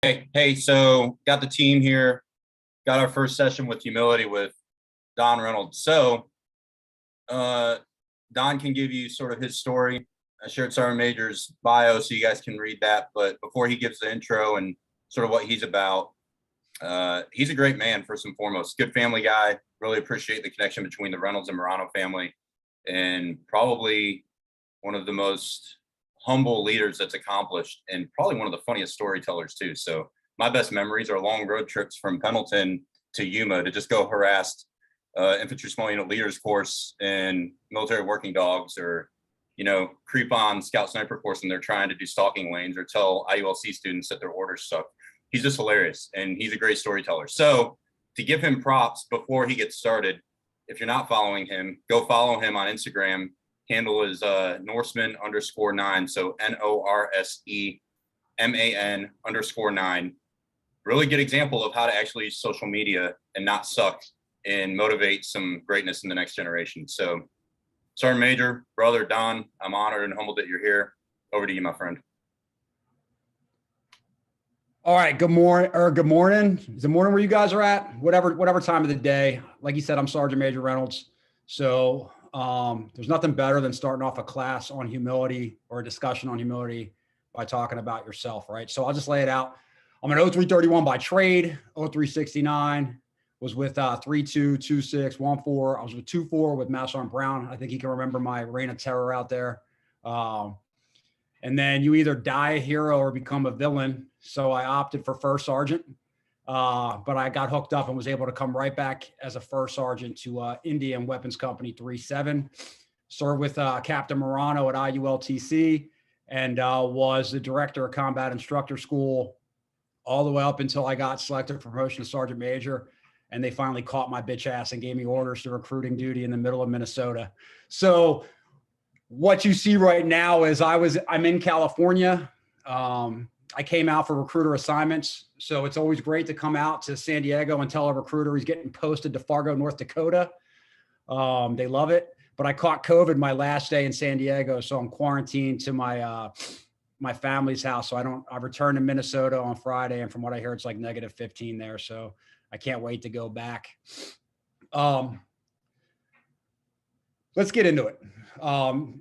Hey, so got the team here, got our first session with humility with Don Reynolds. So Don can give you sort of his story. I shared Sergeant Major's bio so you guys can read that. But before he gives the intro and sort of what he's about, he's a great man, first and foremost. Good family guy. Really appreciate the connection between the Reynolds and Morano family, and probably one of the most humble leaders that's accomplished, and probably one of the funniest storytellers too. So my best memories are long road trips from Pendleton to Yuma to just go harass infantry small unit leaders course and military working dogs, or creep on scout sniper course when they're trying to do stalking lanes, or tell IULC students that their orders suck. He's just hilarious, and he's a great storyteller. So to give him props before he gets started, if you're not following him, go follow him on Instagram. Handle is Norseman_9. So NORSEMAN_9. Really good example of how to actually use social media and not suck, and motivate some greatness in the next generation. So Sergeant Major, brother Don, I'm honored and humbled that you're here. Over to you, my friend. All right. Good morning, or good morning. Is it morning where you guys are at? Whatever time of the day. Like you said, I'm Sergeant Major Reynolds. So there's nothing better than starting off a class on humility or a discussion on humility by talking about yourself, right? So I'll just lay it out. I'm an 0331 by trade, 0369, was with 322614. I was with 24 with Master Sergeant Brown. I think he can remember my reign of terror out there. And then you either die a hero or become a villain. So I opted for first sergeant, but I got hooked up and was able to come right back as a first sergeant to Indian Weapons Company 37, served with Captain Morano at IULTC, and was the director of Combat Instructor School all the way up until I got selected for promotion to Sergeant Major. And they finally caught my bitch ass and gave me orders to recruiting duty in the middle of Minnesota. So what you see right now is I'm in California. I came out for recruiter assignments. So it's always great to come out to San Diego and tell a recruiter he's getting posted to Fargo, North Dakota. They love it. But I caught COVID my last day in San Diego. So I'm quarantined to my family's house. So I returned to Minnesota on Friday. And from what I hear, it's like -15 there. So I can't wait to go back. Let's get into it.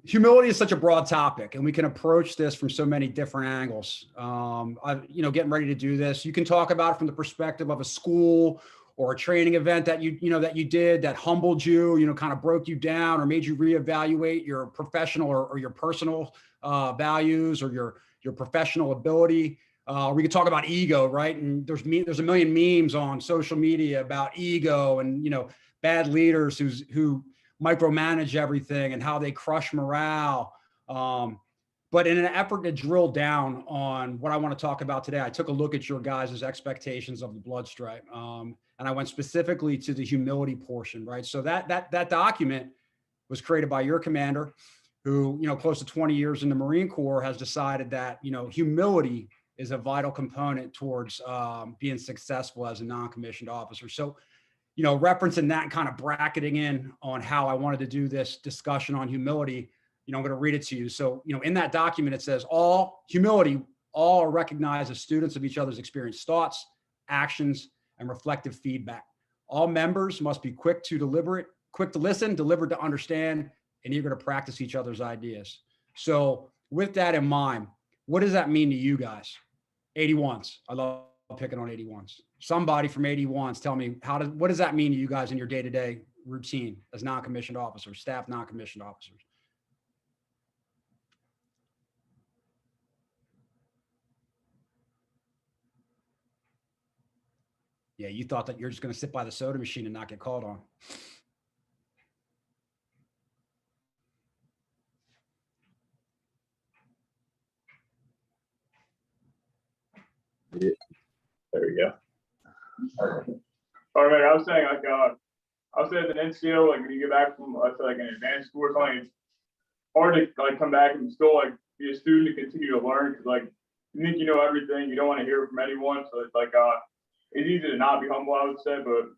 Humility is such a broad topic, and we can approach this from so many different angles. Getting ready to do this, you can talk about it from the perspective of a school or a training event that you did that humbled you, kind of broke you down or made you reevaluate your professional or your personal values or your professional ability. We could talk about ego, right? And there's a million memes on social media about ego and bad leaders who micromanage everything and how they crush morale. But in an effort to drill down on what I want to talk about today, I took a look at your guys' expectations of the blood stripe. And I went specifically to the humility portion, right? So that document was created by your commander, who, close to 20 years in the Marine Corps, has decided that, humility is a vital component towards being successful as a non-commissioned officer. So, referencing that and kind of bracketing in on how I wanted to do this discussion on humility, I'm going to read it to you. So, in that document, it says all are recognized as students of each other's experienced thoughts, actions, and reflective feedback. All members must be quick to listen, delivered to understand, and eager to practice each other's ideas. So with that in mind, what does that mean to you guys? 81s. I love picking on 81s. Somebody from 81s, tell me, what does that mean to you guys in your day-to-day routine as non-commissioned officers, staff non-commissioned officers? Yeah, you thought that you're just going to sit by the soda machine and not get called on. Yeah. There we go. All right, I was saying, as an NCO, when you get back from, an advanced school or something, it's hard to come back and still be a student and continue to learn, because you think you know everything, you don't want to hear it from anyone, so it's it's easy to not be humble, I would say, but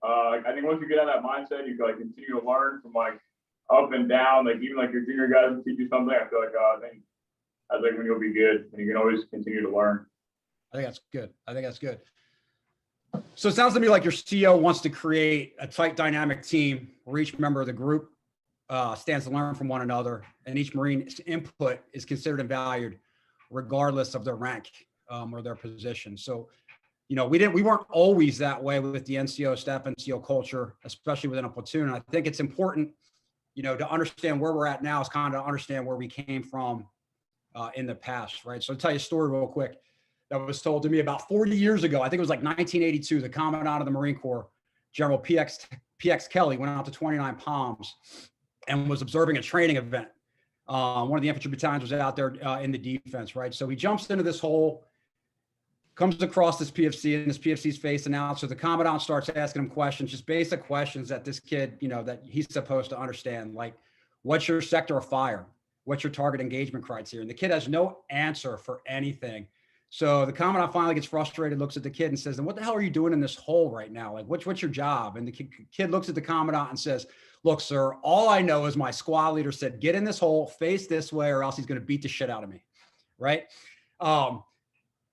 I think once you get out of that mindset, you can continue to learn from up and down, even your junior guys will teach you something. I feel I think when you'll be good, and you can always continue to learn. I think that's good. I think that's good. So it sounds to me like your CEO wants to create a tight dynamic team where each member of the group stands to learn from one another, and each Marine's input is considered and valued regardless of their rank or their position. So, you know, we weren't always that way with the NCO staff, NCO culture, especially within a platoon. And I think it's important, you know, to understand where we're at now is kind of understand where we came from in the past, right? So I'll tell you a story real quick that was told to me about 40 years ago. I think it was like 1982. The Commandant of the Marine Corps, General PX Kelly, went out to 29 Palms and was observing a training event. One of the infantry battalions was out there in the defense, right? So he jumps into this hole, comes across this PFC, and this PFC's facing out. So the Commandant starts asking him questions, just basic questions that this kid, you know, that he's supposed to understand, like, what's your sector of fire? What's your target engagement criteria? And the kid has no answer for anything. So the Commandant finally gets frustrated, looks at the kid and says, then what the hell are you doing in this hole right now? Like, what's your job? And the kid looks at the Commandant and says, look, sir, all I know is my squad leader said, get in this hole, face this way, or else he's going to beat the shit out of me. Right.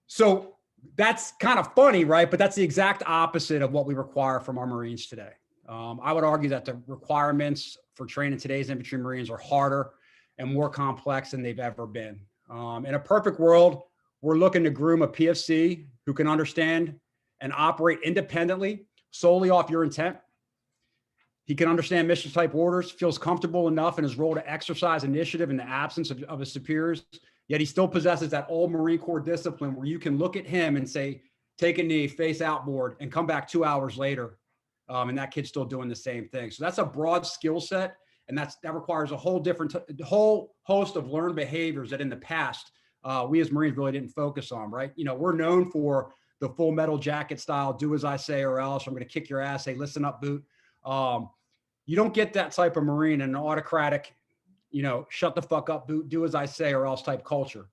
So that's kind of funny, right? But that's the exact opposite of what we require from our Marines today. I would argue that the requirements for training today's infantry Marines are harder and more complex than they've ever been. In a perfect world, we're looking to groom a PFC who can understand and operate independently, solely off your intent. He can understand mission type orders, feels comfortable enough in his role to exercise initiative in the absence of his superiors, yet he still possesses that old Marine Corps discipline where you can look at him and say, take a knee, face outboard, and come back 2 hours later. And that kid's still doing the same thing. So that's a broad skill set. And that requires a whole whole host of learned behaviors that in the past, we as Marines really didn't focus on, right? You know, we're known for the full metal jacket style, do as I say or else, I'm going to kick your ass, hey, listen up, boot. You don't get that type of Marine in an autocratic, you know, shut the fuck up, boot, do as I say or else type culture.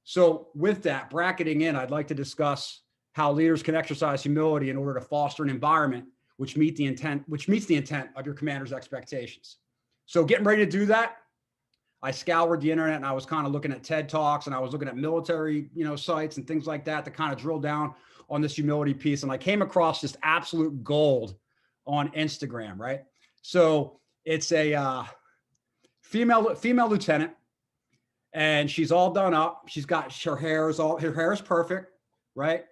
So with that, bracketing in, I'd like to discuss how leaders can exercise humility in order to foster an environment which meets the intent of your commander's expectations. So getting ready to do that, I scoured the internet and I was kind of looking at TED Talks and I was looking at military, you know, sites and things like that to kind of drill down on this humility piece. And I came across just absolute gold on Instagram, right? So it's a female lieutenant, and she's all done up. She's got her hair is perfect, right?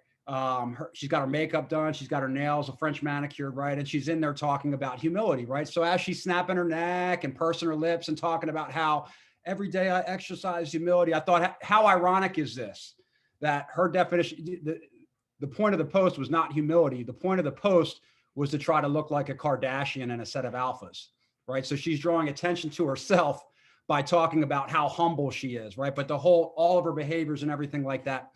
She's got her makeup done. She's got her nails, a French manicured, right? And she's in there talking about humility, right? So as she's snapping her neck and pursing her lips and talking about how every day I exercise humility, I thought, how ironic is this? That her definition, the point of the post was not humility. The point of the post was to try to look like a Kardashian and a set of alphas, right? So she's drawing attention to herself by talking about how humble she is, right? But all of her behaviors and everything like that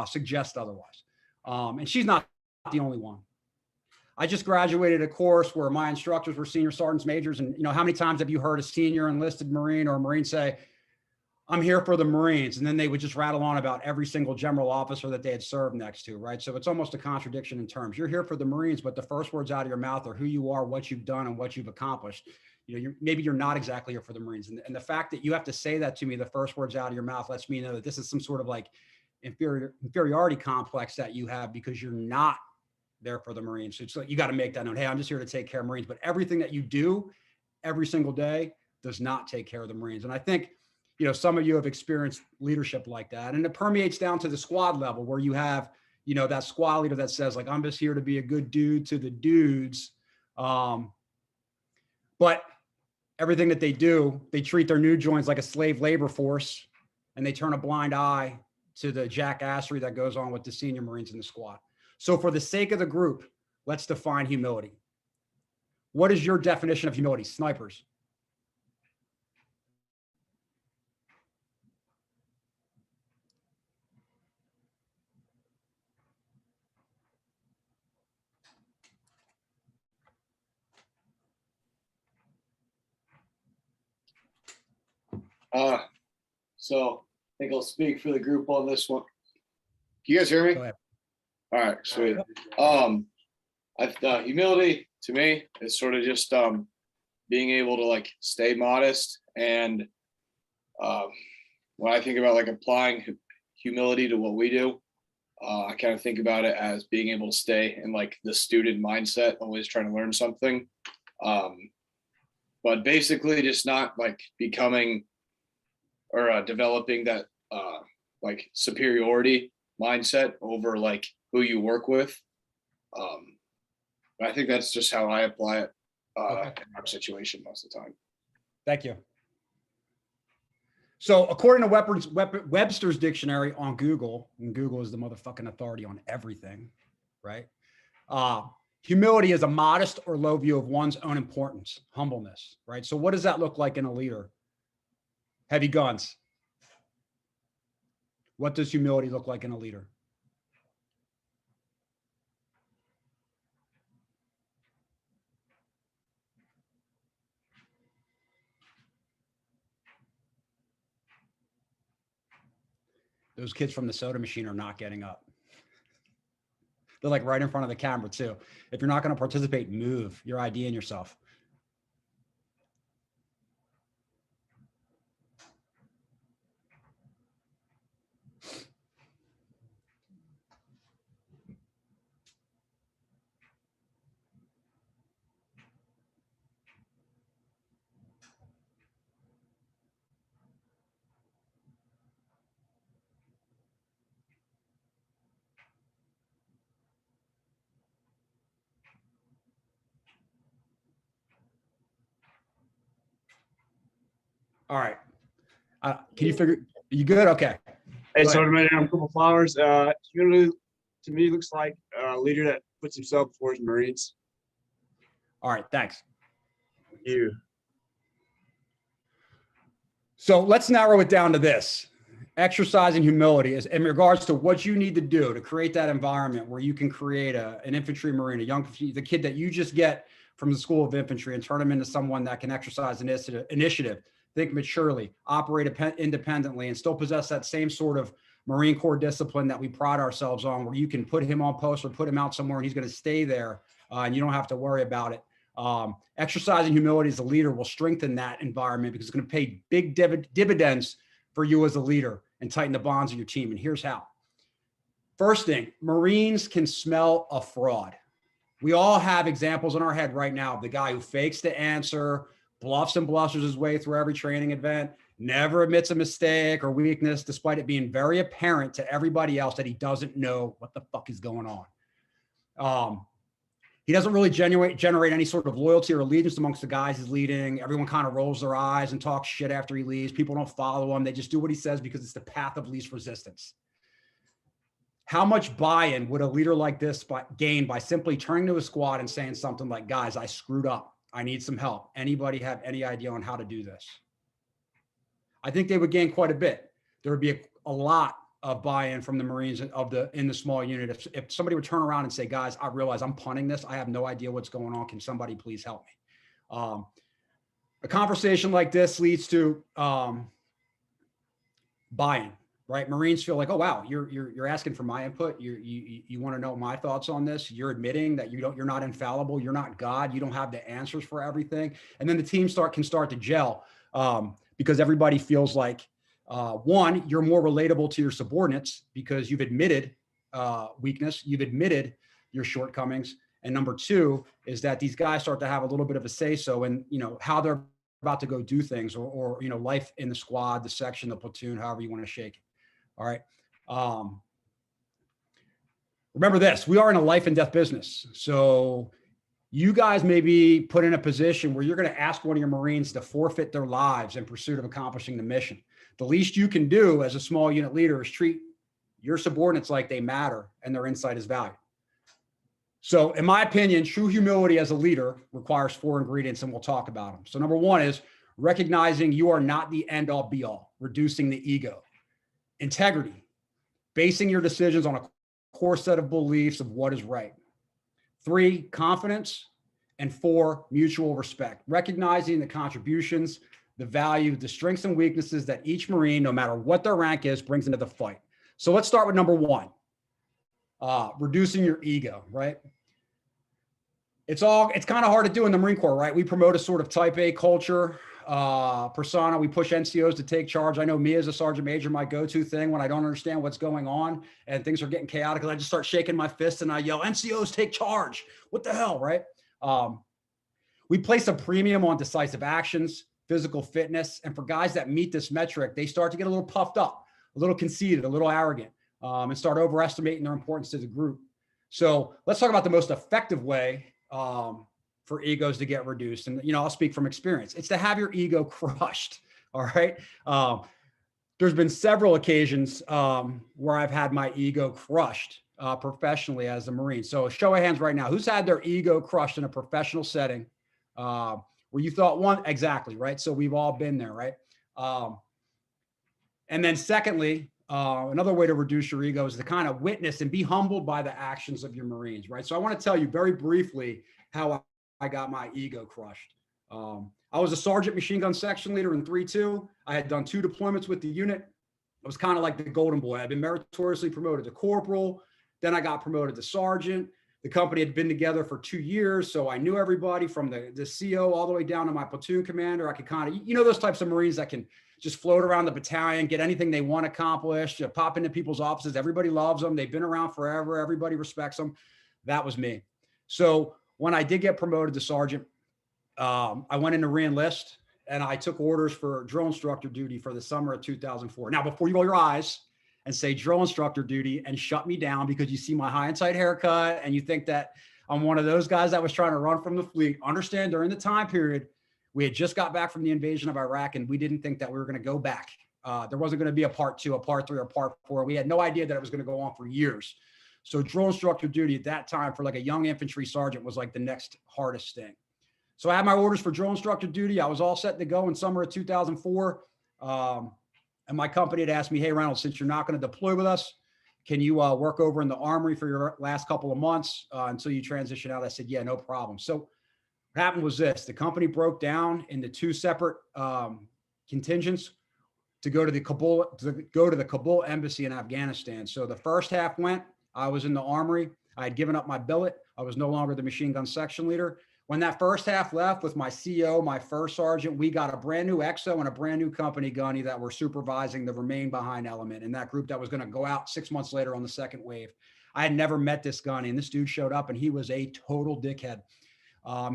suggest otherwise. And she's not the only one. I just graduated a course where my instructors were senior sergeants majors. And, you know, how many times have you heard a senior enlisted Marine or a Marine say, I'm here for the Marines? And then they would just rattle on about every single general officer that they had served next to, right? So it's almost a contradiction in terms. You're here for the Marines, but the first words out of your mouth are who you are, what you've done, and what you've accomplished. You know, maybe you're not exactly here for the Marines. And the fact that you have to say that to me, the first words out of your mouth, lets me know that this is some sort of like inferiority complex that you have because you're not there for the Marines. So it's like, you got to make that known. Hey, I'm just here to take care of Marines, but everything that you do every single day does not take care of the Marines. And I think, you know, some of you have experienced leadership like that, and it permeates down to the squad level where you have, you know, that squad leader that says like, I'm just here to be a good dude to the dudes. But everything that they do, they treat their new joins like a slave labor force, and they turn a blind eye to the jackassery that goes on with the senior Marines in the squad. So for the sake of the group, let's define humility. What is your definition of humility, snipers? So I think I'll speak for the group on this one. Can you guys hear me? Go ahead. All right, sweet. Humility to me is sort of just being able to like stay modest. And when I think about like applying humility to what we do, I kind of think about it as being able to stay in like the student mindset, always trying to learn something. But basically just not like becoming or developing that like superiority mindset over like who you work with. I think that's just how I apply it Okay. in our situation most of the time. Thank you. So according to Webster's dictionary on Google, and Google is the motherfucking authority on everything, right? Humility is a modest or low view of one's own importance, humbleness, right? So what does that look like in a leader? Heavy guns. What does humility look like in a leader? Those kids from the soda machine are not getting up. They're like right in front of the camera too. If you're not going to participate, move. You're IDing yourself. All right. Can you figure? Are you good? Okay. Hey, Go so ahead. my name is Purple Flowers. Humility to me looks like a leader that puts himself before his Marines. All right. Thanks. You. So let's narrow it down to this. Exercising humility is in regards to what you need to do to create that environment where you can create an infantry marine, the kid that you just get from the School of Infantry and turn them into someone that can exercise initiative, think maturely, operate independently, and still possess that same sort of Marine Corps discipline that we pride ourselves on, where you can put him on post or put him out somewhere and he's going to stay there and you don't have to worry about it. Exercising humility as a leader will strengthen that environment because it's going to pay big dividends for you as a leader and tighten the bonds of your team. And here's how. First thing, Marines can smell a fraud. We all have examples in our head right now of the guy who fakes the answer, bluffs and blusters his way through every training event, never admits a mistake or weakness, despite it being very apparent to everybody else that he doesn't know what the fuck is going on. He doesn't really generate any sort of loyalty or allegiance amongst the guys he's leading. Everyone kind of rolls their eyes and talks shit after he leaves. People don't follow him. They just do what he says because it's the path of least resistance. How much buy-in would a leader like this gain by simply turning to a squad and saying something like, guys, I screwed up. I need some help. Anybody have any idea on how to do this? I think they would gain quite a bit. There would be a lot of buy-in from the Marines in the small unit. If somebody would turn around and say, guys, I realize I'm punting this. I have no idea what's going on. Can somebody please help me? A conversation like this leads to buy-in, right? Marines feel like, oh, wow, you're asking for my input. You want to know my thoughts on this. You're admitting that you're not infallible. You're not God. You don't have the answers for everything. And then the team can start to gel because everybody feels like, one, you're more relatable to your subordinates because you've admitted weakness, you've admitted your shortcomings. And number two is that these guys start to have a little bit of a say-so in, how they're about to go do things or life in the squad, the section, the platoon, however you want to shake it. All right. Remember this, we are in a life and death business. So you guys may be put in a position where you're going to ask one of your Marines to forfeit their lives in pursuit of accomplishing the mission. The least you can do as a small unit leader is treat your subordinates like they matter and their insight is valued. So in my opinion, true humility as a leader requires 4 ingredients, and we'll talk about them. So number 1 is recognizing you are not the end all be all, reducing the ego. Integrity, basing your decisions on a core set of beliefs of what is right. 3, confidence. And 4, mutual respect, recognizing the contributions, the value, the strengths and weaknesses that each Marine, no matter what their rank is, brings into the fight. So let's start with number 1, reducing your ego, right? It's kind of hard to do in the Marine Corps, right? We promote a sort of type A culture. persona. We push NCOs to take charge. I know me as a sergeant major, my go-to thing when I don't understand what's going on and things are getting chaotic, I just start shaking my fist and I yell, NCOs take charge. What the hell, right? We place a premium on decisive actions, physical fitness, and for guys that meet this metric, they start to get a little puffed up, a little conceited, a little arrogant, and start overestimating their importance to the group. So let's talk about the most effective way for egos to get reduced. And, I'll speak from experience. It's to have your ego crushed. All right. There's been several occasions where I've had my ego crushed professionally as a Marine. So show of hands right now. Who's had their ego crushed in a professional setting where you thought one, exactly, right? So we've all been there, right? And then secondly, another way to reduce your ego is to kind of witness and be humbled by the actions of your Marines, right? So I want to tell you very briefly how I got my ego crushed. I was a sergeant machine gun section leader in 3-2. I had done 2 deployments with the unit. I was kind of like the golden boy. I'd been meritoriously promoted to corporal. Then I got promoted to sergeant. The company had been together for 2 years, so I knew everybody from the CO all the way down to my platoon commander. I could kind of, those types of Marines that can just float around the battalion, get anything they want accomplished, pop into people's offices. Everybody loves them. They've been around forever. Everybody respects them. That was me. So when I did get promoted to sergeant, I went into re-enlist and I took orders for drill instructor duty for the summer of 2004. Now, before you roll your eyes and say drill instructor duty and shut me down because you see my high and tight haircut and you think that I'm one of those guys that was trying to run from the fleet, understand during the time period, we had just got back from the invasion of Iraq and we didn't think that we were going to go back. There wasn't going to be a part 2, a part 3, or part 4. We had no idea that it was going to go on for years. So drill instructor duty at that time for like a young infantry sergeant was like the next hardest thing. So I had my orders for drill instructor duty. I was all set to go in summer of 2004. And my company had asked me, hey, Reynolds, since you're not going to deploy with us, can you work over in the Armory for your last couple of months until you transition out? I said, yeah, no problem. So what happened was this: the company broke down into 2 separate contingents to go to the Kabul embassy in Afghanistan. So the first half went, I was in the Armory. I had given up my billet. I was no longer the machine gun section leader. When that first half left with my CO, my first sergeant, we got a brand new EXO and a brand new company gunny that were supervising the remain behind element in that group that was going to go out 6 months later on the second wave. I had never met this gunny, and this dude showed up and he was a total dickhead.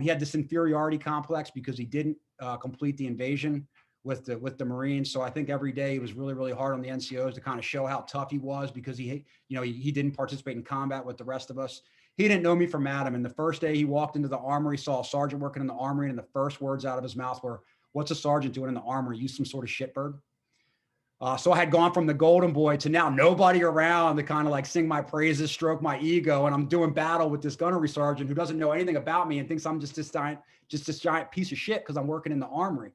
He had this inferiority complex because he didn't complete the invasion with the Marines. So I think every day he was really, really hard on the NCOs to kind of show how tough he was because he didn't participate in combat with the rest of us. He didn't know me from Adam. And the first day he walked into the Armory, saw a sergeant working in the Armory, and the first words out of his mouth were, "What's a sergeant doing in the Armory? You some sort of shitbird?" So I had gone from the golden boy to now nobody around to kind of like sing my praises, stroke my ego. And I'm doing battle with this gunnery sergeant who doesn't know anything about me and thinks I'm just this giant piece of shit because I'm working in the Armory.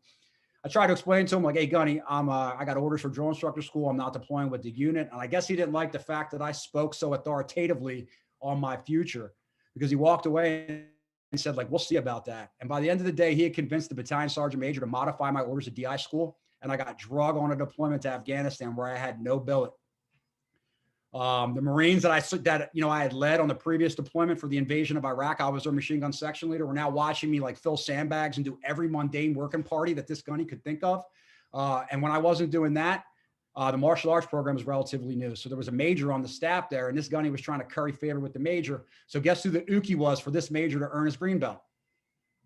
I tried to explain to him like, hey, Gunny, I got orders for drill instructor school. I'm not deploying with the unit. And I guess he didn't like the fact that I spoke so authoritatively on my future, because he walked away and said, like, we'll see about that. And by the end of the day, he had convinced the battalion sergeant major to modify my orders to DI school. And I got drug on a deployment to Afghanistan where I had no billet. The Marines that I had led on the previous deployment for the invasion of Iraq, I was their machine gun section leader, were now watching me like fill sandbags and do every mundane working party that this gunny could think of. And when I wasn't doing that, the martial arts program was relatively new. So there was a major on the staff there, and this gunny was trying to curry favor with the major. So guess who the Uki was for this major to earn his green belt?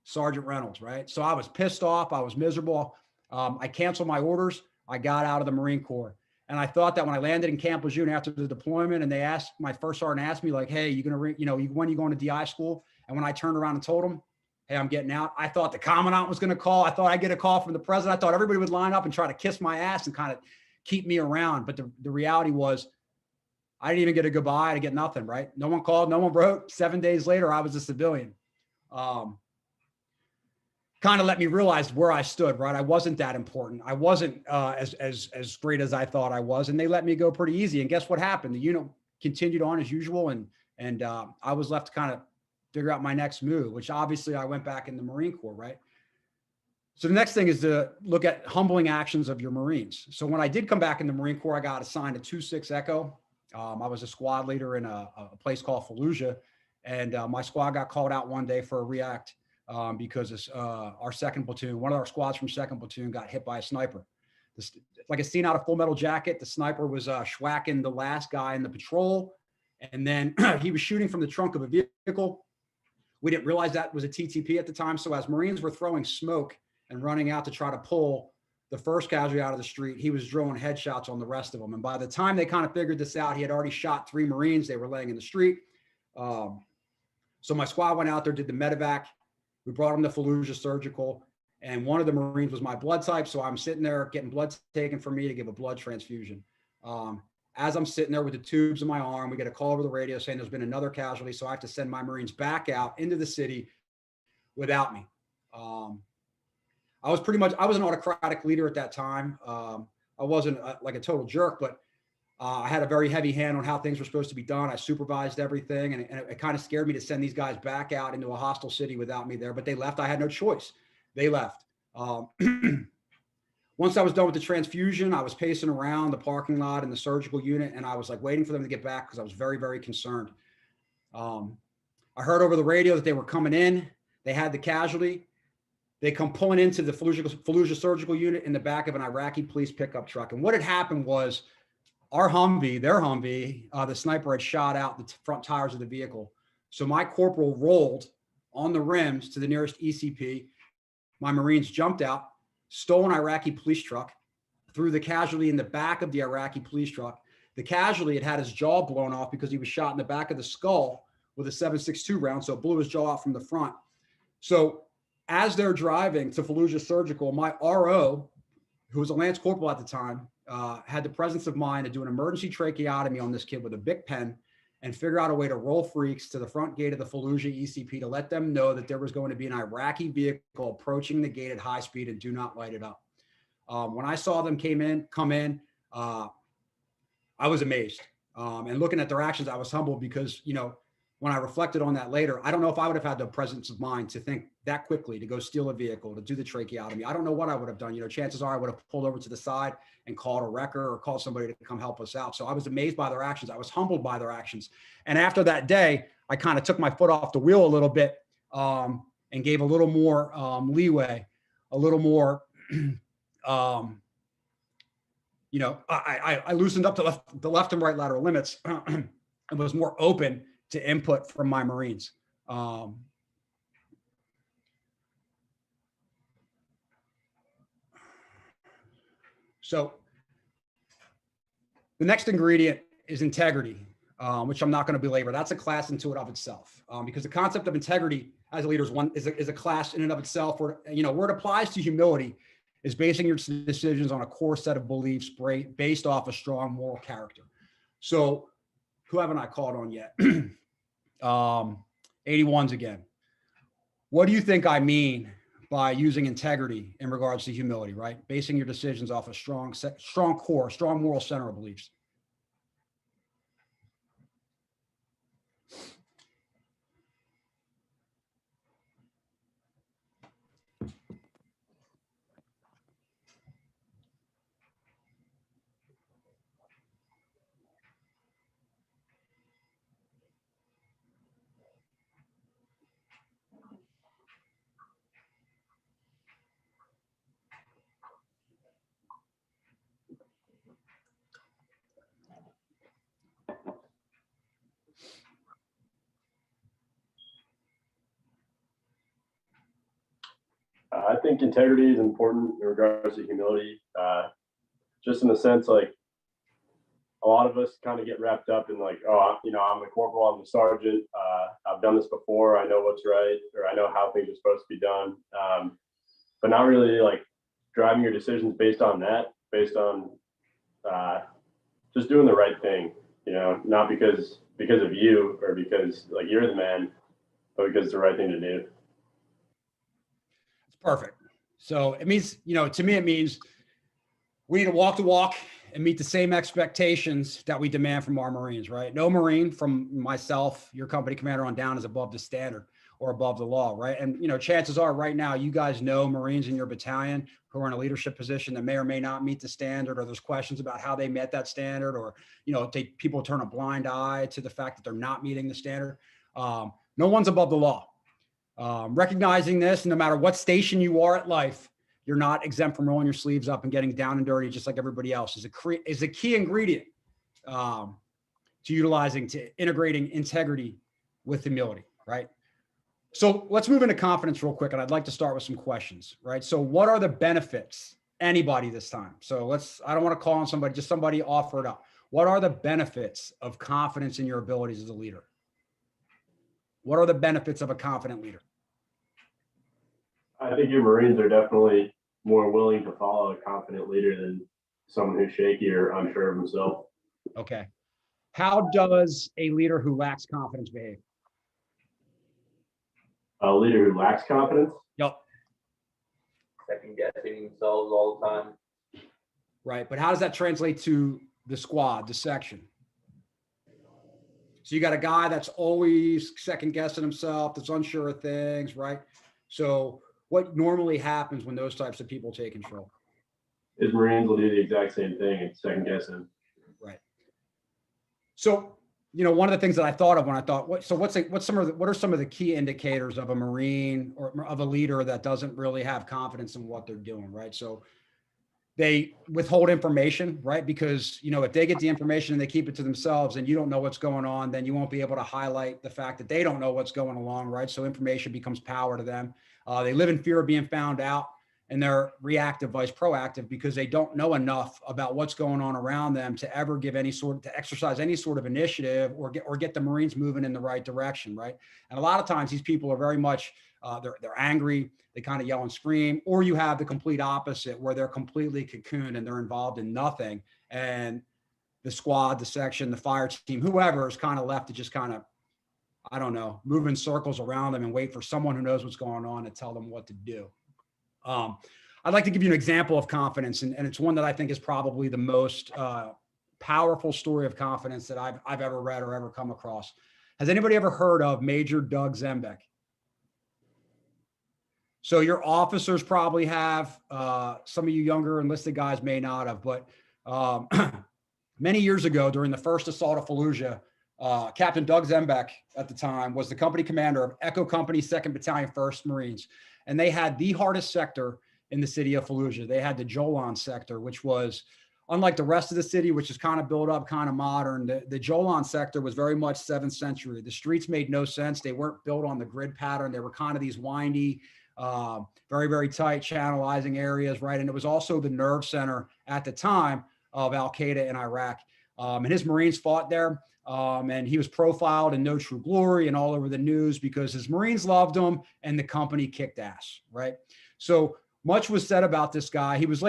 Sergeant Reynolds, right? So I was pissed off. I was miserable. I canceled my orders. I got out of the Marine Corps. And I thought that when I landed in Camp Lejeune after the deployment, and my first sergeant asked me like, hey, when are you going to DI school? And when I turned around and told him, hey, I'm getting out, I thought the commandant was going to call. I thought I'd get a call from the president. I thought everybody would line up and try to kiss my ass and kind of keep me around. But the reality was I didn't even get a goodbye. I get nothing, right? No one called, no one wrote. 7 days later, I was a civilian. Kind of let me realize where I stood, right? I wasn't that important. I wasn't as great as I thought I was. And they let me go pretty easy. And guess what happened? The unit continued on as usual. And I was left to kind of figure out my next move, which obviously I went back in the Marine Corps, right? So the next thing is to look at humbling actions of your Marines. So when I did come back in the Marine Corps, I got assigned a 2-6 Echo. I was a squad leader in a place called Fallujah. And my squad got called out one day for a react because our second platoon, one of our squads from second platoon got hit by a sniper. Like a scene out of Full Metal Jacket, the sniper was schwacking the last guy in the patrol. And then he was shooting from the trunk of a vehicle. We didn't realize that was a TTP at the time. So as Marines were throwing smoke and running out to try to pull the first casualty out of the street, he was drawing headshots on the rest of them. And by the time they kind of figured this out, he had already shot 3 Marines. They were laying in the street. So my squad went out there, did the medevac. We brought him to Fallujah Surgical. And one of the Marines was my blood type. So I'm sitting there getting blood taken from me to give a blood transfusion. As I'm sitting there with the tubes in my arm, we get a call over the radio saying there's been another casualty. So I have to send my Marines back out into the city without me. I was an autocratic leader at that time. I wasn't like a total jerk, but I had a very heavy hand on how things were supposed to be done. I supervised everything, and it kind of scared me to send these guys back out into a hostile city without me there, but they left. I had no choice. They left. Once I was done with the transfusion, I was pacing around the parking lot in the surgical unit, and I was like waiting for them to get back because I was very, very concerned. I heard over the radio that they were coming in. They had the casualty. They come pulling into the Fallujah surgical unit in the back of an Iraqi police pickup truck. And what had happened was our Humvee, their Humvee, the sniper had shot out the front tires of the vehicle. So my corporal rolled on the rims to the nearest ECP. My Marines jumped out, stole an Iraqi police truck, threw the casualty in the back of the Iraqi police truck. The casualty had had his jaw blown off because he was shot in the back of the skull with a 7.62 round. So it blew his jaw out from the front. So as they're driving to Fallujah Surgical, my RO, who was a Lance Corporal at the time, had the presence of mind to do an emergency tracheotomy on this kid with a Bic pen and figure out a way to roll freaks to the front gate of the Fallujah ECP to let them know that there was going to be an Iraqi vehicle approaching the gate at high speed and do not light it up. When I saw them come in, I was amazed. And looking at their actions, I was humbled because, when I reflected on that later, I don't know if I would have had the presence of mind to think that quickly to go steal a vehicle, to do the tracheotomy. I don't know what I would have done. Chances are I would have pulled over to the side and called a wrecker or called somebody to come help us out. So I was amazed by their actions. I was humbled by their actions. And after that day, I kind of took my foot off the wheel a little bit and gave a little more leeway, a little more, I loosened up the left and right lateral limits and was more open to input from my Marines. So the next ingredient is integrity, which I'm not going to belabor. That's a class into it of itself, because the concept of integrity as a leader is a class in and of itself. Where it applies to humility is basing your decisions on a core set of beliefs based off a strong moral character. So who haven't I called on yet? 81s again. What do you think I mean by using integrity in regards to humility, right? Basing your decisions off a strong core, strong moral center of beliefs. I think integrity is important in regards to humility, just in the sense like a lot of us kind of get wrapped up in like, oh, I'm the corporal, I'm the sergeant, I've done this before, I know what's right, or I know how things are supposed to be done, but not really like driving your decisions based on that, based on just doing the right thing, not because of you or because like you're the man, but because it's the right thing to do. Perfect. So it means, to me, it means we need to walk the walk and meet the same expectations that we demand from our Marines, right? No Marine from myself, your company commander on down is above the standard or above the law, right? And, chances are right now, you guys know Marines in your battalion who are in a leadership position that may or may not meet the standard, or there's questions about how they met that standard, or, people turn a blind eye to the fact that they're not meeting the standard. No one's above the law. Recognizing this, no matter what station you are at life, you're not exempt from rolling your sleeves up and getting down and dirty just like everybody else is a key ingredient to integrating integrity with humility, right? So let's move into confidence real quick. And I'd like to start with some questions, right? So what are the benefits? Anybody this time. So I don't want to call on somebody, just somebody offer it up. What are the benefits of confidence in your abilities as a leader? What are the benefits of a confident leader? I think your Marines are definitely more willing to follow a confident leader than someone who's shaky or unsure of himself. Okay. How does a leader who lacks confidence behave? A leader who lacks confidence? Yep. Second guessing themselves all the time. Right. But how does that translate to the squad, the section? So you got a guy that's always second guessing himself, that's unsure of things, right? So what normally happens when those types of people take control? His Marines will do the exact same thing and second guess him. Right. So, one of the things that I thought of when I thought, what are some of the key indicators of a Marine or of a leader that doesn't really have confidence in what they're doing, right? So they withhold information, right? Because, if they get the information and they keep it to themselves and you don't know what's going on, then you won't be able to highlight the fact that they don't know what's going along, right? So information becomes power to them. They live in fear of being found out, and they're reactive vice proactive because they don't know enough about what's going on around them to ever to exercise any sort of initiative or get the Marines moving in the right direction, right? And a lot of times these people are very much, they're angry, they kind of yell and scream, or you have the complete opposite where they're completely cocooned and they're involved in nothing. And the squad, the section, the fire team, whoever is kind of left to just kind of, I don't know, move in circles around them and wait for someone who knows what's going on to tell them what to do. I'd like to give you an example of confidence, and it's one that I think is probably the most powerful story of confidence that I've ever read or ever come across. Has anybody ever heard of Major Doug Zembeck? So your officers probably have, some of you younger enlisted guys may not have, but many years ago during the first assault of Fallujah, Captain Doug Zembeck at the time was the company commander of Echo Company 2nd Battalion 1st Marines. And they had the hardest sector in the city of Fallujah. They had the Jolan sector, which was unlike the rest of the city, which is kind of built up, kind of modern. The Jolan sector was very much 7th century. The streets made no sense. They weren't built on the grid pattern. They were kind of these windy, very, very tight channelizing areas, right? And it was also the nerve center at the time of Al-Qaeda in Iraq. And his Marines fought there. And he was profiled in No True Glory and all over the news because his Marines loved him and the company kicked ass, right? So much was said about this guy. He went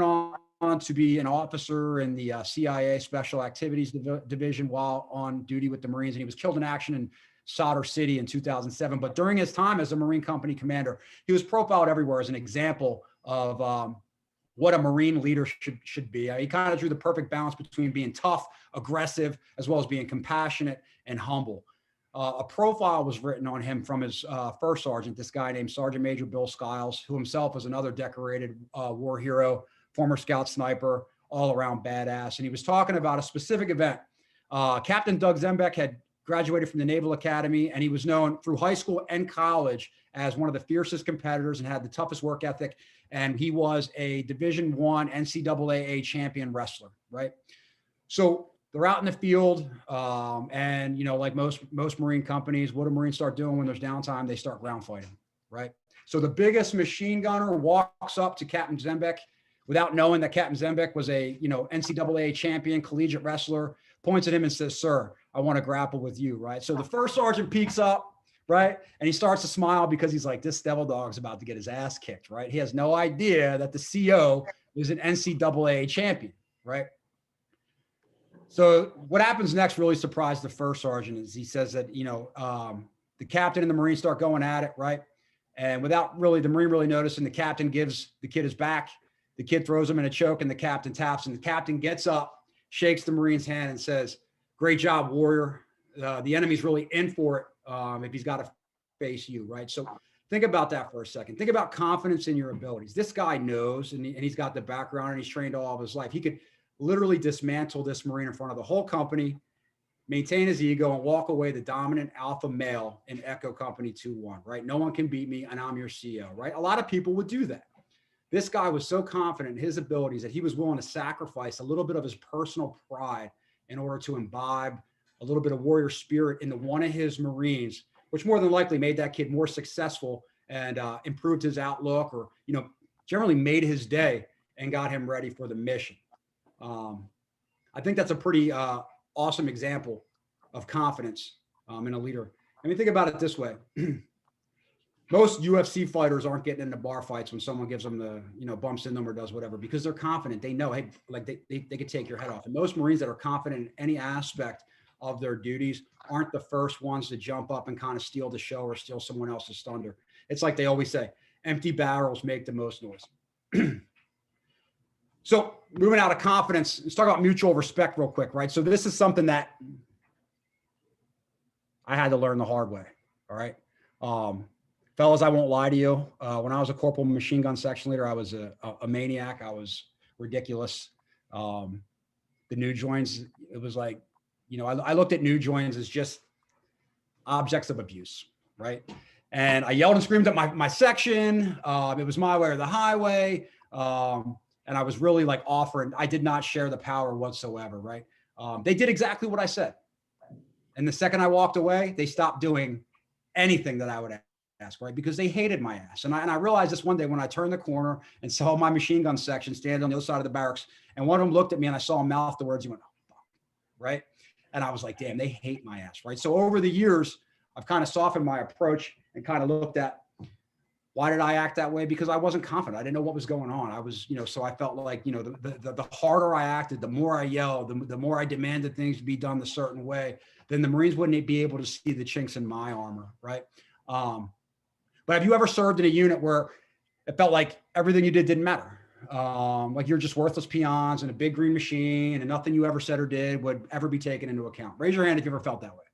on to be an officer in the CIA Special Activities Division while on duty with the Marines, and he was killed in action in Sadr City in 2007. But during his time as a Marine company commander, he was profiled everywhere as an example of what a Marine leader should be. He kind of drew the perfect balance between being tough, aggressive, as well as being compassionate and humble. A profile was written on him from his first sergeant, this guy named Sergeant Major Bill Skiles, who himself was another decorated war hero, former scout sniper, all around badass. And he was talking about a specific event. Captain Doug Zembeck had graduated from the Naval Academy, and he was known through high school and college as one of the fiercest competitors and had the toughest work ethic. And he was a Division I NCAA champion wrestler, right? So they're out in the field, and like most Marine companies, what do Marines start doing when there's downtime? They start ground fighting, right? So the biggest machine gunner walks up to Captain Zembeck without knowing that Captain Zembeck was a NCAA champion collegiate wrestler, points at him and says, "Sir, I want to grapple with you," right? So the first sergeant peeks up, right? And he starts to smile because he's like, this devil dog's about to get his ass kicked, right? He has no idea that the CO is an NCAA champion, right? So what happens next really surprised the first sergeant is he says that, the captain and the Marine start going at it, right? And without really the Marine really noticing, the captain gives the kid his back. The kid throws him in a choke and the captain taps, and the captain gets up, shakes the Marine's hand and says, "Great job, warrior. The enemy's really in for it if he's got to face you," right? So think about that for a second. Think about confidence in your abilities. This guy knows, and he's got the background and he's trained all of his life. He could literally dismantle this Marine in front of the whole company, maintain his ego, and walk away the dominant alpha male in Echo Company 2-1, right? No one can beat me, and I'm your CEO, right? A lot of people would do that. This guy was so confident in his abilities that he was willing to sacrifice a little bit of his personal pride in order to imbibe a little bit of warrior spirit into one of his Marines, which more than likely made that kid more successful and improved his outlook, or, generally made his day and got him ready for the mission. I think that's a pretty awesome example of confidence in a leader. I mean, think about it this way. Most UFC fighters aren't getting into bar fights when someone gives them the, bumps in them or does whatever, because they're confident. They know, hey, like they could take your head off. And most Marines that are confident in any aspect of their duties aren't the first ones to jump up and kind of steal the show or steal someone else's thunder. It's like they always say, empty barrels make the most noise. So moving out of confidence, let's talk about mutual respect real quick, right? So this is something that I had to learn the hard way. All right. Fellas, I won't lie to you. When I was a corporal machine gun section leader, I was a maniac. I was ridiculous. The new joins, it was like, I looked at new joins as just objects of abuse, right? And I yelled and screamed at my section. It was my way or the highway. And I was really like offering, I did not share the power whatsoever, right? They did exactly what I said. And the second I walked away, they stopped doing anything that I would ask, right? Because they hated my ass. And I realized this one day when I turned the corner and saw my machine gun section standing on the other side of the barracks. And one of them looked at me and I saw him mouth the words, he went, oh, fuck, right? And I was like, damn, they hate my ass, right? So over the years, I've kind of softened my approach and kind of looked at, why did I act that way? Because I wasn't confident. I didn't know what was going on. I was, so I felt like, the harder I acted, the more I yelled, the more I demanded things to be done a certain way, then the Marines wouldn't be able to see the chinks in my armor, right? But have you ever served in a unit where it felt like everything you did didn't matter? Like you're just worthless peons in a big green machine and nothing you ever said or did would ever be taken into account. Raise your hand if you ever felt that way.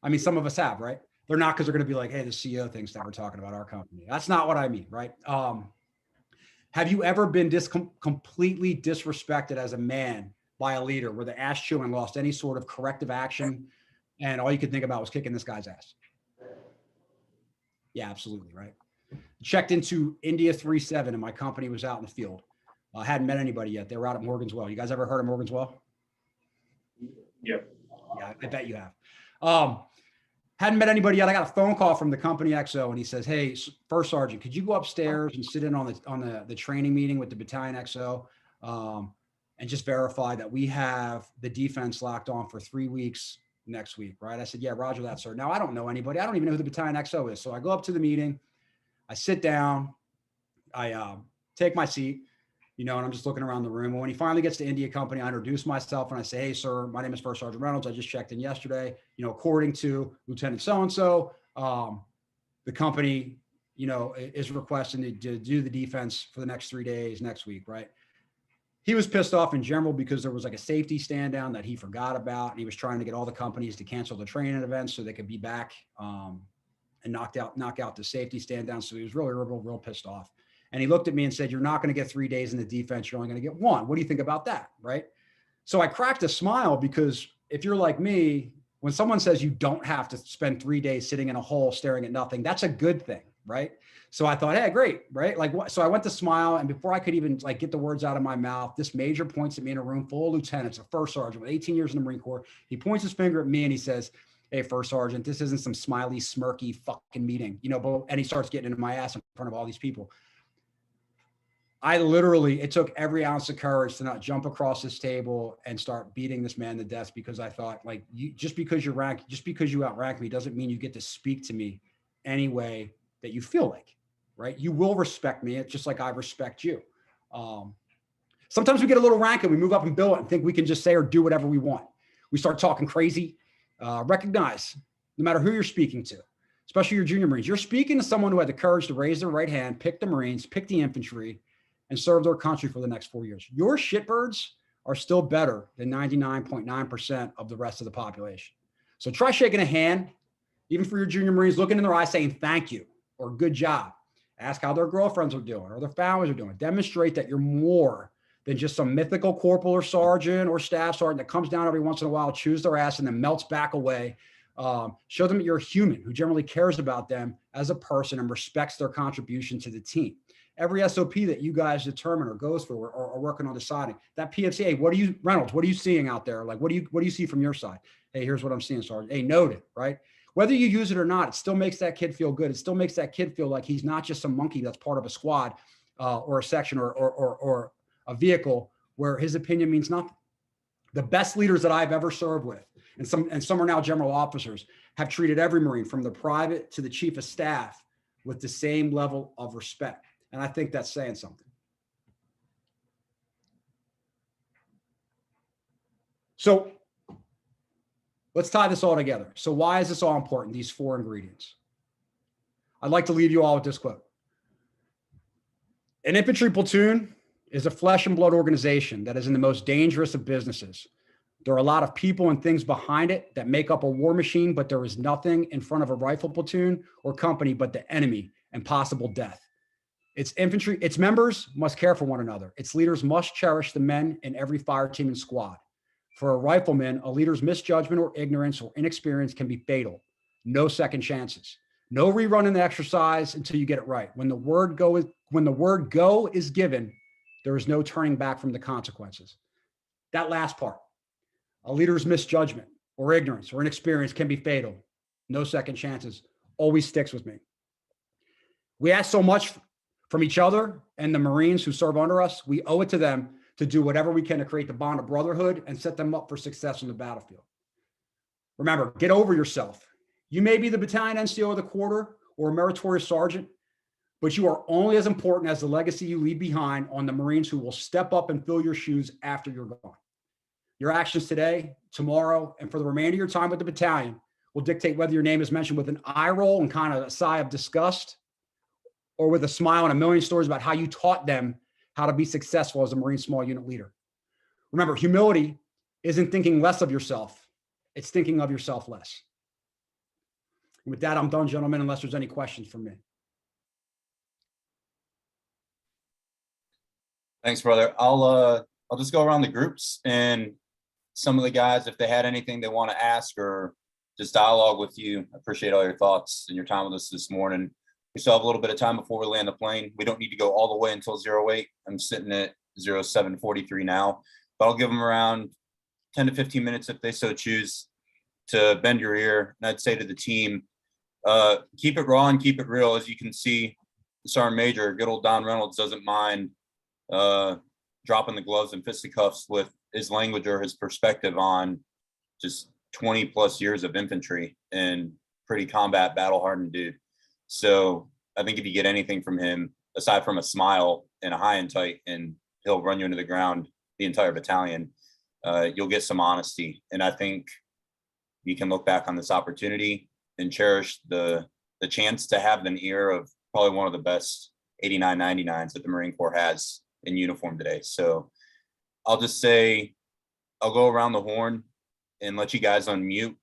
I mean, some of us have, right? They're not, because they're going to be like, hey, the CEO thinks that we're talking about our company. That's not what I mean, right? Have you ever been completely disrespected as a man by a leader where the ass chewing lost any sort of corrective action and all you could think about was kicking this guy's ass? Yeah, absolutely, right? Checked into India 3-7 and my company was out in the field. I hadn't met anybody yet. They were out at Morgan's Well. You guys ever heard of Morgan's Well? Yep. Yeah, I bet you have. Hadn't met anybody yet. I got a phone call from the company XO and he says, hey, First Sergeant, could you go upstairs and sit in on the training meeting with the battalion XO and just verify that we have the defense locked on for 3 weeks next week, right? I said, yeah, roger that, sir. Now, I don't know anybody. I don't even know who the battalion XO is. So I go up to the meeting. I sit down. I take my seat, and I'm just looking around the room. And when he finally gets to India Company, I introduce myself and I say, hey, sir, my name is First Sergeant Reynolds. I just checked in yesterday, according to Lieutenant so-and-so, the company, is requesting to do the defense for the next 3 days next week, right? He was pissed off in general because there was like a safety stand down that he forgot about. And he was trying to get all the companies to cancel the training events so they could be back and knock out the safety stand down. So he was really real pissed off. And he looked at me and said, you're not going to get 3 days in the defense. You're only going to get 1. What do you think about that? Right. So I cracked a smile because if you're like me, when someone says you don't have to spend 3 days sitting in a hole staring at nothing, that's a good thing. Right. So I thought, hey, great. Right. So I went to smile. And before I could even get the words out of my mouth, this major points at me in a room full of lieutenants, a first sergeant with 18 years in the Marine Corps. He points his finger at me and he says, hey, First Sergeant, this isn't some smiley, smirky fucking meeting, and he starts getting into my ass in front of all these people. it took every ounce of courage to not jump across this table and start beating this man to death, because I thought, just because you outrank me doesn't mean you get to speak to me any way that you feel like, right? You will respect me just like I respect you. Sometimes we get a little rank and we move up and bill it and think we can just say or do whatever we want. We start talking crazy. Recognize, no matter who you're speaking to, especially your junior Marines, you're speaking to someone who had the courage to raise their right hand, pick the Marines, pick the infantry, and serve their country for the next 4 years. Your shitbirds are still better than 99.9% of the rest of the population. So try shaking a hand, even for your junior Marines, looking in their eyes saying thank you or good job. Ask how their girlfriends are doing or their families are doing. Demonstrate that you're more than just some mythical corporal or sergeant or staff sergeant that comes down every once in a while, chews their ass, and then melts back away. Show them that you're a human who generally cares about them as a person and respects their contribution to the team. Every SOP that you guys determine or goes through or working on deciding that PFC, hey, Reynolds, what are you seeing out there? Like, what do you see from your side? Hey, here's what I'm seeing, Sergeant. Hey, noted, right? Whether you use it or not, it still makes that kid feel good. It still makes that kid feel like he's not just some monkey that's part of a squad or a section or a vehicle where his opinion means nothing. The best leaders that I've ever served with, and some are now general officers, have treated every Marine from the private to the chief of staff with the same level of respect. And I think that's saying something. So let's tie this all together. So why is this all important, these 4 ingredients? I'd like to leave you all with this quote. An infantry platoon is a flesh and blood organization that is in the most dangerous of businesses. There are a lot of people and things behind it that make up a war machine, but there is nothing in front of a rifle platoon or company but the enemy and possible death. Its infantry, its members must care for one another. Its leaders must cherish the men in every fire team and squad. For a rifleman, a leader's misjudgment or ignorance or inexperience can be fatal. No second chances. No rerunning the exercise until you get it right. When the word go is given, there is no turning back from the consequences. That last part, a leader's misjudgment or ignorance or inexperience can be fatal. No second chances. Always sticks with me. We ask so much from each other and the Marines who serve under us. We owe it to them to do whatever we can to create the bond of brotherhood and set them up for success on the battlefield. Remember, get over yourself. You may be the battalion NCO of the quarter or a meritorious sergeant, but you are only as important as the legacy you leave behind on the Marines who will step up and fill your shoes after you're gone. Your actions today, tomorrow, and for the remainder of your time with the battalion will dictate whether your name is mentioned with an eye roll and kind of a sigh of disgust, or with a smile and a million stories about how you taught them how to be successful as a Marine small unit leader. Remember, humility isn't thinking less of yourself. It's thinking of yourself less. And with that, I'm done, gentlemen, unless there's any questions from me. Thanks, brother. I'll just go around the groups, and some of the guys, if they had anything they want to ask or just dialogue with you, I appreciate all your thoughts and your time with us this morning. We still have a little bit of time before we land the plane. We don't need to go all the way until 08. I'm sitting at 07:43 now, but I'll give them around 10 to 15 minutes if they so choose to bend your ear. And I'd say to the team, keep it raw and keep it real. As you can see, the Sergeant Major, good old Don Reynolds, doesn't mind dropping the gloves and fisticuffs with his language or his perspective on just 20 plus years of infantry and pretty combat battle hardened dude. So I think if you get anything from him, aside from a smile and a high and tight, and he'll run you into the ground, the entire battalion, you'll get some honesty. And I think you can look back on this opportunity and cherish the chance to have an ear of probably one of the best 89 99s that the Marine Corps has in uniform today. So I'll just say, I'll go around the horn and let you guys unmute.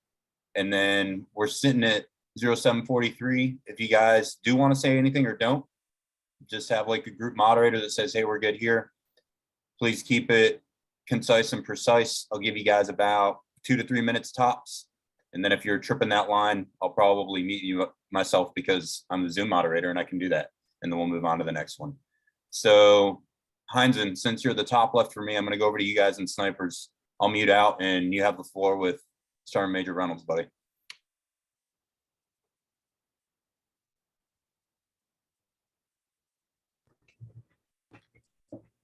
And then we're sitting at 07:43. If you guys do want to say anything or don't, just have like a group moderator that says, hey, we're good here. Please keep it concise and precise. I'll give you guys about 2 to 3 minutes tops. And then if you're tripping that line, I'll probably mute you myself because I'm the Zoom moderator and I can do that. And then we'll move on to the next one. So Heinzen, since you're the top left for me, I'm going to go over to you guys and snipers. I'll mute out and you have the floor with Sergeant Major Reynolds, buddy.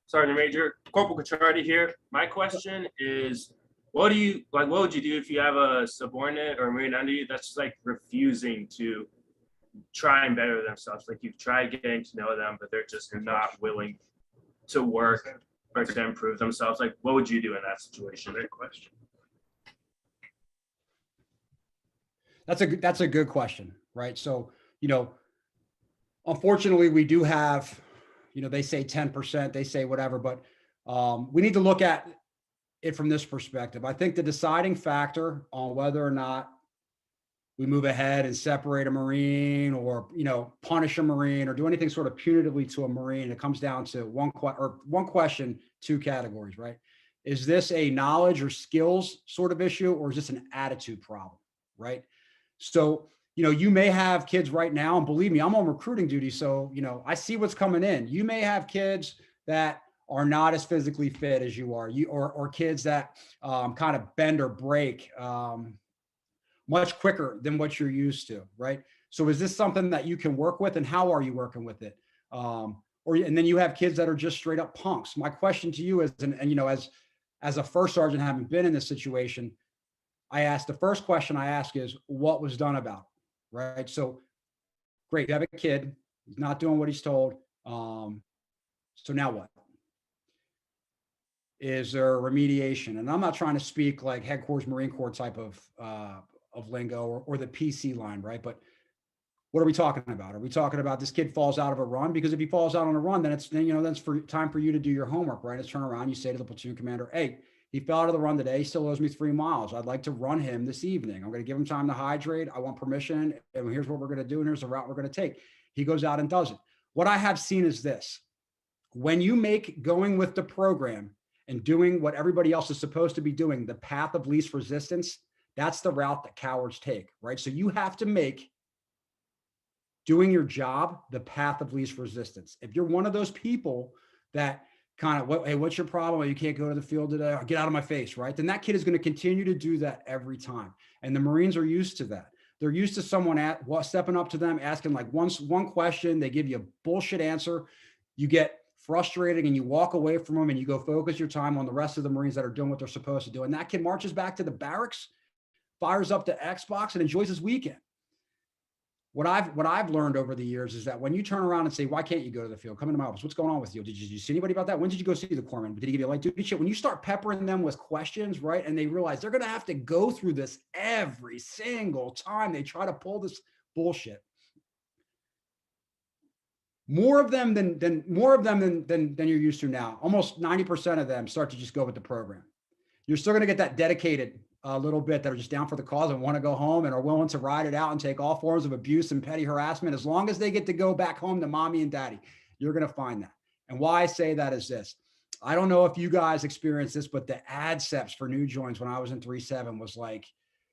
Sergeant Major, Corporal Cacciardi here. My question is, what would you do if you have a subordinate or a Marine under you that's just like refusing to try and better themselves? Like you've tried getting to know them, but they're just not willing to work or to improve themselves. Like, what would you do in that situation? Great question. That's a good question, right? So, unfortunately, we do have, they say 10%, they say whatever, but we need to look at it from this perspective. I think the deciding factor on whether or not we move ahead and separate a Marine, or, punish a Marine, or do anything sort of punitively to a Marine. It comes down to one question, two categories, right? Is this a knowledge or skills sort of issue, or is this an attitude problem, right? So, you may have kids right now, and believe me, I'm on recruiting duty. So, I see what's coming in. You may have kids that are not as physically fit as you are, or kids that kind of bend or break much quicker than what you're used to, right? So is this something that you can work with, and how are you working with it? And then you have kids that are just straight up punks. My question to you is, as a first sergeant, having been in this situation, the first question I ask is, what was done about it? Right? So great, you have a kid, he's not doing what he's told. So now what? Is there remediation? And I'm not trying to speak like headquarters Marine Corps type of lingo, or the PC line, right? But what are we talking about? Are we talking about this kid falls out of a run? Because if he falls out on a run, then it's time for you to do your homework, right? It's turn around, you say to the platoon commander, hey, he fell out of the run today. He still owes me 3 miles. I'd like to run him this evening. I'm going to give him time to hydrate. I want permission. And here's what we're going to do. And here's the route we're going to take. He goes out and does it. What I have seen is this: when you make going with the program and doing what everybody else is supposed to be doing the path of least resistance, that's the route that cowards take, right? So you have to make doing your job the path of least resistance. If you're one of those people that kind of, hey, what's your problem? You can't go to the field today. Get out of my face, right? Then that kid is going to continue to do that every time. And the Marines are used to that. They're used to someone stepping up to them, asking like one question. They give you a bullshit answer. You get frustrated and you walk away from them, and you go focus your time on the rest of the Marines that are doing what they're supposed to do. And that kid marches back to the barracks, fires up the Xbox, and enjoys his weekend. What I've learned over the years is that when you turn around and say, why can't you go to the field? Come into my office. What's going on with you? Did you see anybody about that? When did you go see the corpsman? Did he give you light duty shit? When you start peppering them with questions, right? And they realize they're going to have to go through this every single time they try to pull this bullshit. More of them than you're used to now. Almost 90% of them start to just go with the program. You're still going to get that dedicated a little bit that are just down for the cause and want to go home and are willing to ride it out and take all forms of abuse and petty harassment as long as they get to go back home to mommy and daddy. You're going to find that. And why I say that is this: I don't know if you guys experienced this, but the ADCEPs for new joins when I was in 3-7 was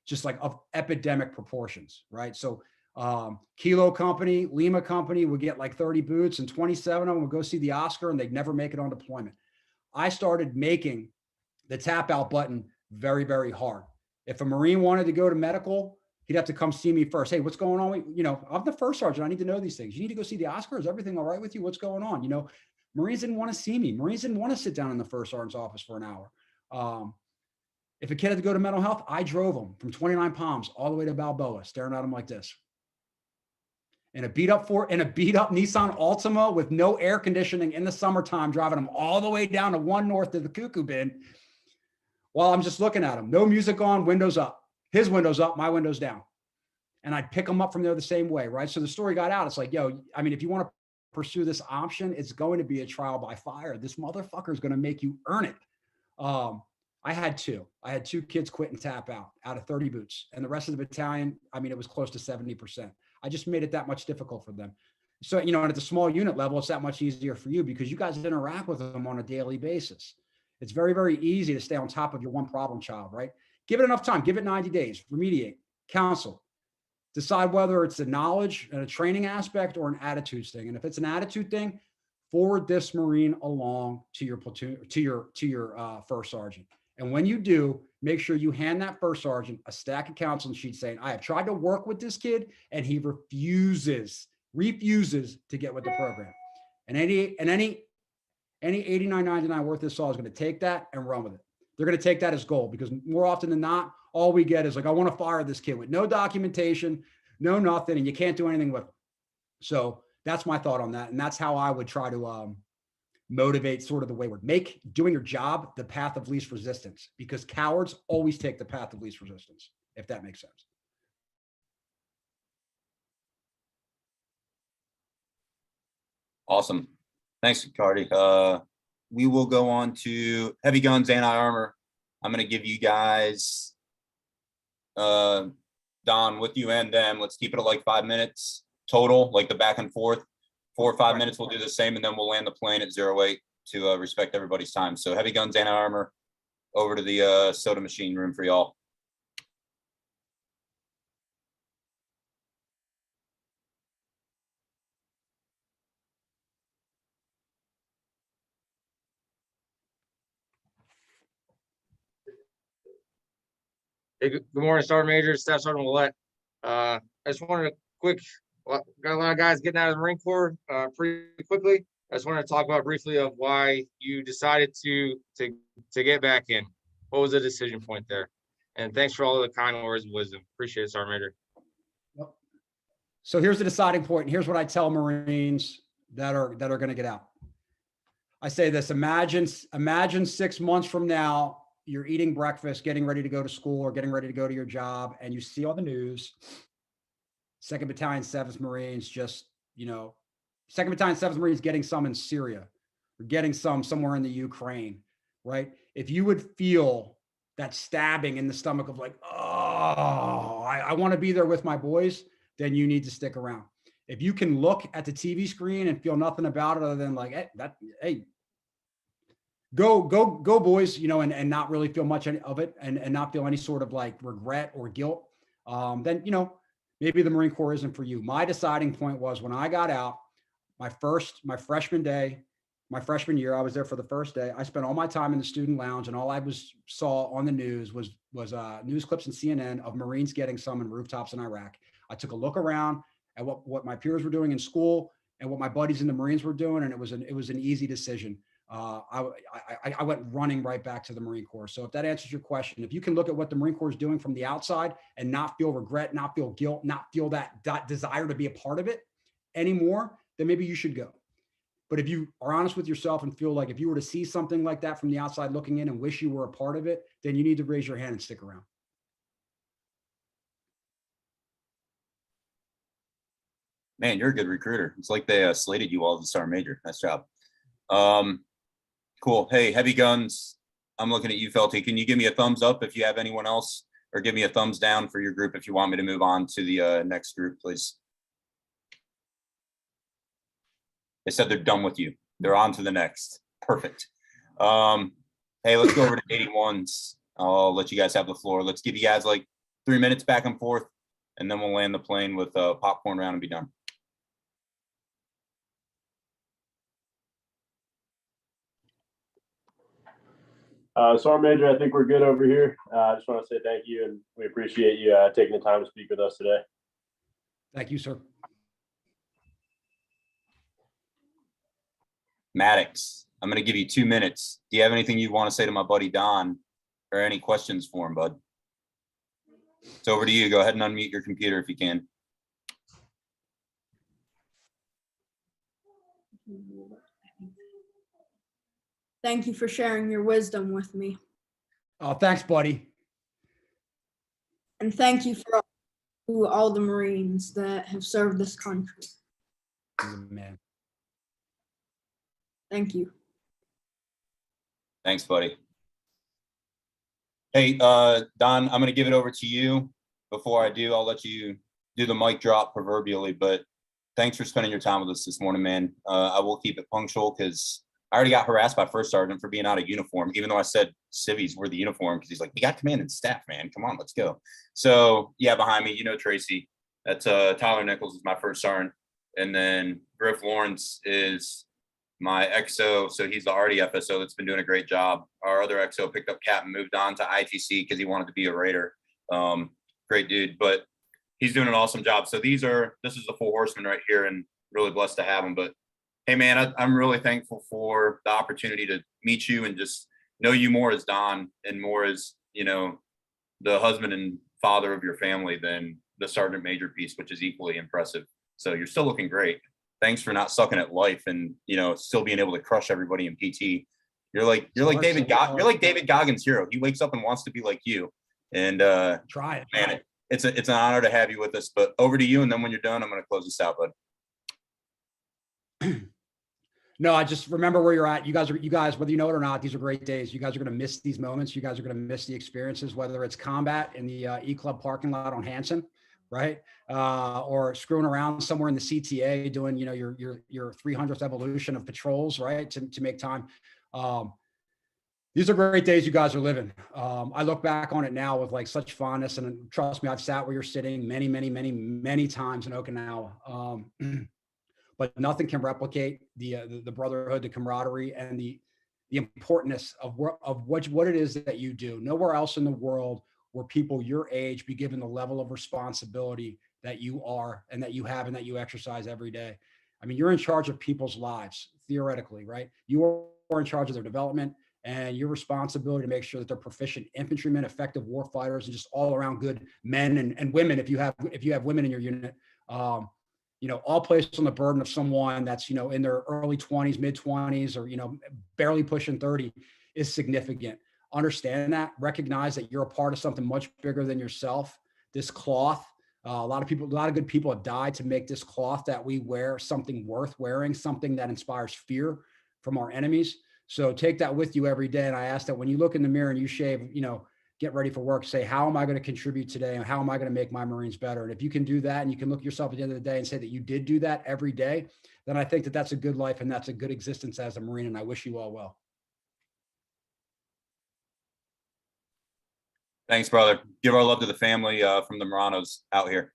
just of epidemic proportions, right? So Kilo Company, Lima Company would get like 30 boots, and 27 of them would go see the Oscar, and they'd never make it on deployment. I started making the tap out button very, very hard. If a Marine wanted to go to medical, he'd have to come see me first. Hey, what's going on? I'm the first sergeant. I need to know these things. You need to go see the Oscar. Is everything all right with you? What's going on? Marines didn't want to see me. Marines didn't want to sit down in the first sergeant's office for an hour. If a kid had to go to mental health, I drove him from 29 Palms all the way to Balboa, staring at him like this. In a beat up Nissan Altima with no air conditioning in the summertime, driving him all the way down to 1 North to the Cuckoo Bin, while I'm just looking at him. No music on, windows up. His window's up, my window's down. And I'd pick him up from there the same way, right? So the story got out. It's like, if you want to pursue this option, it's going to be a trial by fire. This motherfucker is going to make you earn it. I had two kids quit and tap out of 30 boots. And the rest of the battalion, it was close to 70%. I just made it that much difficult for them. So, and at the small unit level, it's that much easier for you because you guys interact with them on a daily basis. It's very, very easy to stay on top of your one problem child, right? Give it enough time. Give it 90 days. Remediate. Counsel. Decide whether it's a knowledge and a training aspect or an attitudes thing. And if it's an attitude thing, forward this Marine along to your platoon, to your first sergeant. And when you do, make sure you hand that first sergeant a stack of counseling sheets saying, I have tried to work with this kid and he refuses to get with the program. And any 89.99 worth of saw is going to take that and run with it. They're going to take that as gold because more often than not, all we get is like, I want to fire this kid with no documentation, no nothing, and you can't do anything with them. So that's my thought on that. And that's how I would try to motivate sort of the wayward. Make doing your job the path of least resistance because cowards always take the path of least resistance, if that makes sense. Awesome. Thanks, Cardi. We will go on to heavy guns, anti-armor. I'm going to give you guys Don, with you and them, let's keep it at like 5 minutes total, like the back and forth. 4 or 5 minutes, we'll do the same, and then we'll land the plane at 08 to respect everybody's time. So heavy guns, anti-armor, over to the soda machine room for y'all. Hey, good morning, Sergeant Major, Staff Sergeant Willett. I just wanted got a lot of guys getting out of the Marine Corps pretty quickly. I just wanted to talk about briefly of why you decided to get back in. What was the decision point there? And thanks for all the kind words of wisdom. Appreciate it, Sergeant Major. So here's the deciding point. And here's what I tell Marines that are going to get out. I say this: imagine 6 months from now, you're eating breakfast, getting ready to go to school or getting ready to go to your job, and you see on the news, 2nd Battalion, 7th Marines, just, 2nd Battalion, 7th Marines getting some in Syria or getting some somewhere in the Ukraine, right? If you would feel that stabbing in the stomach of like, oh, I want to be there with my boys, then you need to stick around. If you can look at the TV screen and feel nothing about it other than like, hey, go boys, and not really feel much of it and not feel any sort of like regret or guilt, then, maybe the Marine Corps isn't for you. My deciding point was when I got out, my freshman year, I was there for the first day. I spent all my time in the student lounge, and all I saw on the news was news clips and CNN of Marines getting some in rooftops in Iraq. I took a look around at what my peers were doing in school and what my buddies in the Marines were doing, and it was an easy decision. I went running right back to the Marine Corps. So if that answers your question, if you can look at what the Marine Corps is doing from the outside and not feel regret, not feel guilt, not feel that desire to be a part of it anymore, then maybe you should go. But if you are honest with yourself and feel like if you were to see something like that from the outside looking in and wish you were a part of it, then you need to raise your hand and stick around. Man, you're a good recruiter. It's like they slated you all as a sergeant major. Nice job. Cool. Hey, heavy guns. I'm looking at you, Felty. Can you give me a thumbs up if you have anyone else, or give me a thumbs down for your group if you want me to move on to the next group, please? They said they're done with you. They're on to the next. Perfect. Hey, let's go over to 81s. I'll let you guys have the floor. Let's give you guys like 3 minutes back and forth, and then we'll land the plane with a popcorn round and be done. Sergeant Major, I think we're good over here. I just want to say thank you, and we appreciate you taking the time to speak with us today. Thank you, sir. Maddox, I'm going to give you 2 minutes. Do you have anything you want to say to my buddy Don, or any questions for him, bud? It's over to you. Go ahead and unmute your computer if you can. Thank you for sharing your wisdom with me. Oh, thanks, buddy. And thank you to all the Marines that have served this country. Man. Thank you. Thanks, buddy. Hey, Don, I'm going to give it over to you. Before I do, I'll let you do the mic drop proverbially, but thanks for spending your time with us this morning, man. I will keep it punctual because I already got harassed by First Sergeant for being out of uniform, even though I said civvies were the uniform, because he's like, you got command and staff, man. Come on, let's go. So yeah, behind me, Tracy. That's Tyler Nichols is my first sergeant. And then Griff Lawrence is my XO. So he's the RD FSO that's been doing a great job. Our other XO picked up cap and moved on to ITC because he wanted to be a Raider. Great dude, but he's doing an awesome job. So this is the full horseman right here, and really blessed to have him. But hey, man, I'm really thankful for the opportunity to meet you and just know you more as Don and more as, the husband and father of your family than the sergeant major piece, which is equally impressive. So you're still looking great. Thanks for not sucking at life and, still being able to crush everybody in PT. You're like David Goggins' hero. He wakes up and wants to be like you. And try it. Man, it's an honor to have you with us. But over to you, and then when you're done, I'm going to close this out, bud. No, I just remember where you're at. You guys, whether you know it or not, these are great days. You guys are going to miss these moments. You guys are going to miss the experiences, whether it's combat in the E-Club parking lot on Hanson, right? Or screwing around somewhere in the CTA doing, you know, your 300th evolution of patrols, right? To make time. These are great days you guys are living. I look back on it now with like such fondness, and trust me, I've sat where you're sitting many times in Okinawa. But nothing can replicate the brotherhood, the camaraderie, and the importance of what it is that you do. Nowhere else in the world where people your age be given the level of responsibility that you are and that you have and that you exercise every day. I mean, you're in charge of people's lives, theoretically, right? You are in charge of their development and your responsibility to make sure that they're proficient infantrymen, effective war fighters, and just all around good men and women. If you have women in your unit, you know, all placed on the burden of someone that's, you know, in their early 20s, mid 20s, or, you know, barely pushing 30 is significant. Understand that, recognize that you're a part of something much bigger than yourself. This cloth, a lot of good people have died to make this cloth that we wear something worth wearing, something that inspires fear from our enemies. So take that with you every day. And I ask that when you look in the mirror and you shave, you know, get ready for work, say, how am I going to contribute today? And how am I going to make my Marines better? And if you can do that, and you can look yourself at the end of the day and say that you did do that every day, then I think that that's a good life and that's a good existence as a Marine. And I wish you all well. Thanks, brother. Give our love to the family from the Moranos out here.